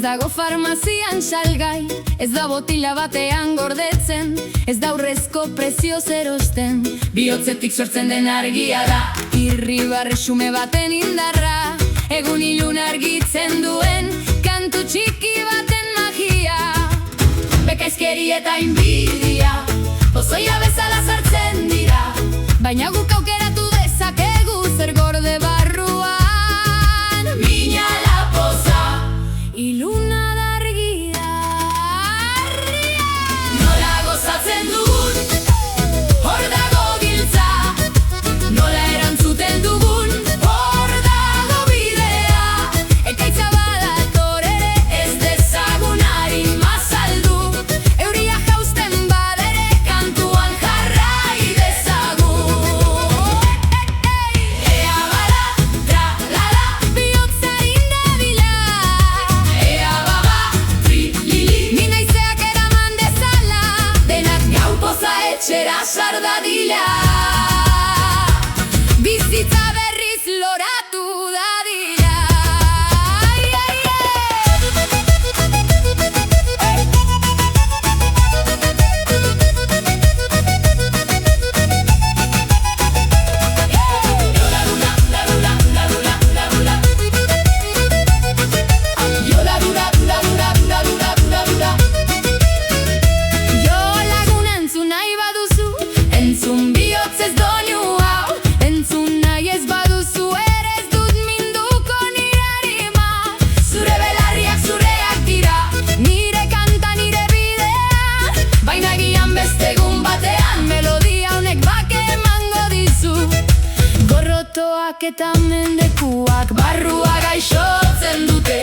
dago farmazian salgai, ez da botila batean gordetzen, ez da aurrezko prezioz erosten. Bihotzetik sortzen den argia da, irribarre xume baten indarra, egun ilun argitzen duen kantu txiki baten magia. Bekaizkeri eta inbidia pozoia bezala sartzen dira, baina guk aukeratu dezakegu zer gorde barruan. Mina la poza, iluna da argia. Nola gozatzen dugun, hor dago giltza, nola erantzuten dugun, hor dago bidea. Ekaitza badator ere, ez dezagun harin mazaldu, euria jausten badere, kantuan jarrai dezagun. Ea bala, tra la la, bihotzarin dabila. Ea baba, tri li li, ni naizeak eraman dezala, denak gau poza etxera sar dadila. Bizitza berriz loratu dadila. Ai, ai, Jo laguna entzun nahi baduzu, entzun bihotzez doinu hau. Entzun nahi ez baduzu ere ez dut minduko nire arima. Zure belarriak zureak dira, nire kanta nire bidea. Baina egian beste egun batean, melodia honek bake emango dizu. Gorrotoak eta mendekuak barrua gaixotzen dute.